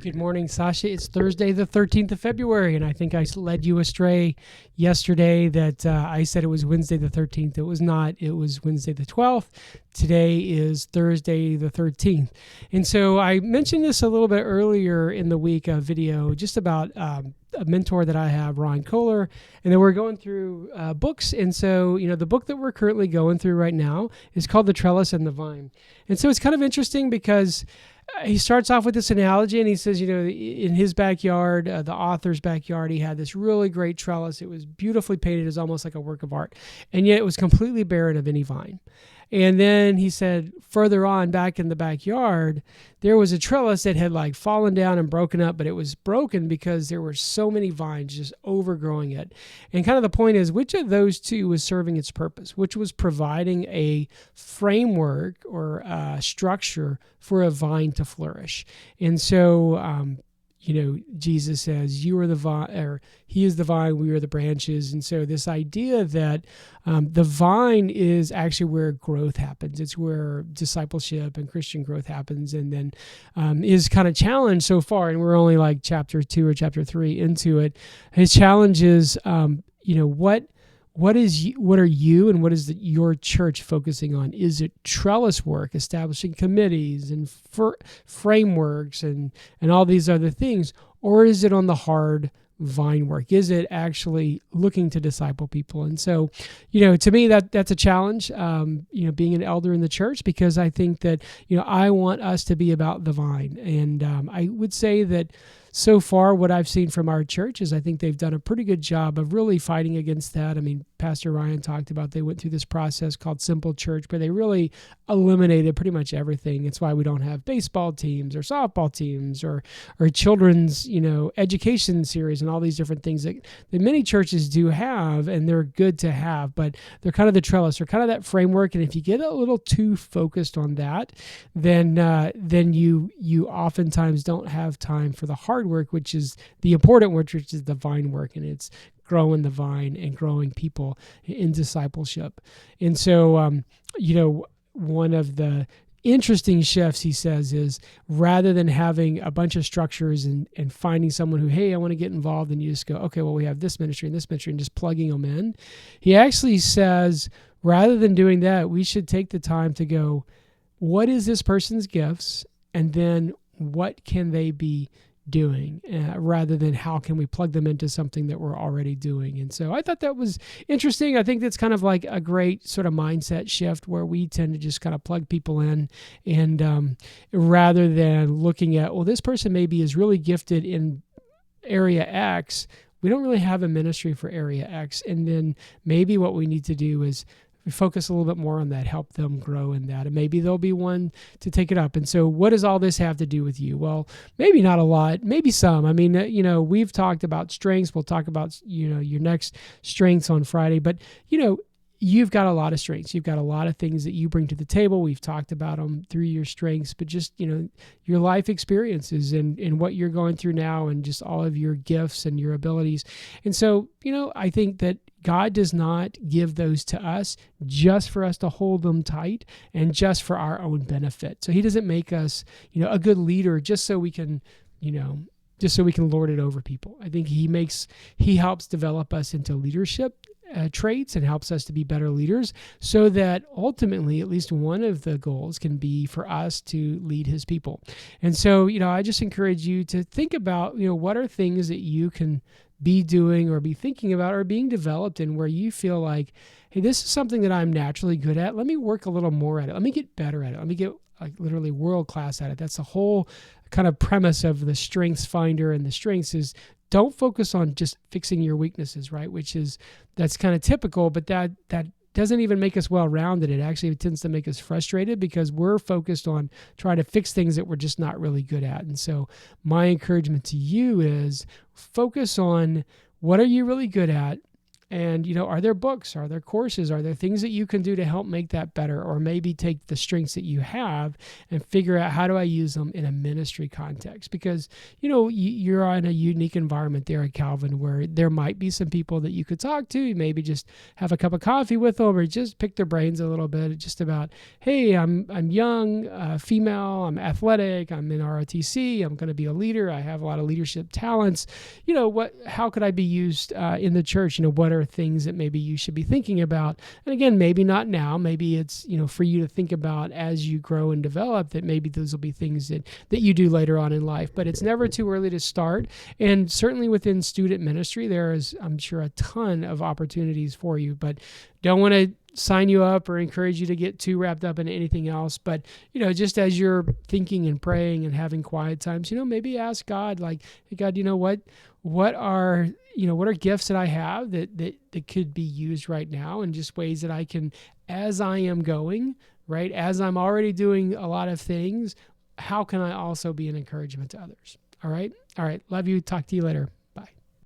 Good morning, Sasha. It's Thursday, the 13th of February, and I think I led you astray yesterday that I said it was Wednesday the 13th. It was not. It was Wednesday the 12th. Today is Thursday the 13th. And so I mentioned this a little bit earlier in the week, a video just about a mentor that I have, Ron Kohler, and then we're going through books. And so, the book that we're currently going through right now is called The Trellis and the Vine. And so it's kind of interesting because he starts off with this analogy and he says, in his backyard, the author's backyard, he had this really great trellis. It was beautifully painted as almost like a work of art. And yet it was completely barren of any vine. And then he said further on back in the backyard, there was a trellis that had fallen down and broken up, but it was broken because there were so many vines just overgrowing it. And kind of the point is, which of those two was serving its purpose? Which was providing a framework or a structure for a vine to flourish? And so, Jesus says, you are the vine, or he is the vine, we are the branches. And so this idea that the vine is actually where growth happens. It's where discipleship and Christian growth happens, and then is kind of challenged so far. And we're only like chapter 2 or chapter 3 into it. His challenge is, what are you and what is your church focusing on? Is it trellis work, establishing committees and frameworks and all these other things? Or is it on the hard vine work? Is it actually looking to disciple people? And so, to me, that's a challenge, being an elder in the church, because I think that, I want us to be about the vine. And I would say that so far, what I've seen from our church is I think they've done a pretty good job of really fighting against that. I mean, Pastor Ryan talked about they went through this process called Simple Church, but they really eliminated pretty much everything. It's why we don't have baseball teams or softball teams or children's, education series and all these different things that many churches do have, and they're good to have, but they're kind of the trellis, they're kind of that framework. And if you get a little too focused on that, then you oftentimes don't have time for the hard work, which is the important work, which is the vine work, and it's growing the vine and growing people in discipleship. And so, one of the interesting shifts, he says, is rather than having a bunch of structures and finding someone who, hey, I want to get involved, and you just go, okay, well, we have this ministry and just plugging them in. He actually says, rather than doing that, we should take the time to go, what is this person's gifts? And then what can they be doing, rather than how can we plug them into something that we're already doing. And so I thought that was interesting. I think that's kind of like a great sort of mindset shift where we tend to just kind of plug people in, and rather than looking at, well, this person maybe is really gifted in area X, we don't really have a ministry for area X. And then maybe what we need to do is focus a little bit more on that, help them grow in that, and maybe there'll be one to take it up. And so what does all this have to do with you? Well, maybe not a lot, maybe some. I mean, we've talked about strengths. We'll talk about, your next strengths on Friday, but, you've got a lot of strengths. You've got a lot of things that you bring to the table. We've talked about them through your strengths, but just, your life experiences and what you're going through now, and just all of your gifts and your abilities. And so, I think that God does not give those to us just for us to hold them tight and just for our own benefit. So he doesn't make us, a good leader just so we can, lord it over people. I think he helps develop us into leadership traits and helps us to be better leaders, so that ultimately at least one of the goals can be for us to lead his people. And so, I just encourage you to think about, what are things that you can be doing or be thinking about or being developed in, where you feel like, hey, this is something that I'm naturally good at. Let me work a little more at it. Let me get better at it. Let me get literally world class at it. That's the whole kind of premise of the Strengths Finder. And the strengths is, don't focus on just fixing your weaknesses, right? That's kind of typical, but that doesn't even make us well-rounded. It actually tends to make us frustrated because we're focused on trying to fix things that we're just not really good at. And so my encouragement to you is focus on, what are you really good at? And, are there books? Are there courses? Are there things that you can do to help make that better? Or maybe take the strengths that you have and figure out, how do I use them in a ministry context? Because, you're in a unique environment there at Calvin where there might be some people that you could talk to. You maybe just have a cup of coffee with them, or just pick their brains a little bit just about, hey, I'm young, female, I'm athletic, I'm in ROTC, I'm going to be a leader, I have a lot of leadership talents. How could I be used in the church? What are things that maybe you should be thinking about? And again, maybe not now. Maybe it's, for you to think about as you grow and develop, that maybe those will be things that you do later on in life. But it's never too early to start. And certainly within student ministry, there is, I'm sure, a ton of opportunities for you. But don't want to sign you up or encourage you to get too wrapped up in anything else. But, just as you're thinking and praying and having quiet times, maybe ask God, like, hey, God, what are gifts that I have that could be used right now, and just ways that I can, as I am going, right, as I'm already doing a lot of things, how can I also be an encouragement to others? All right. Love you. Talk to you later.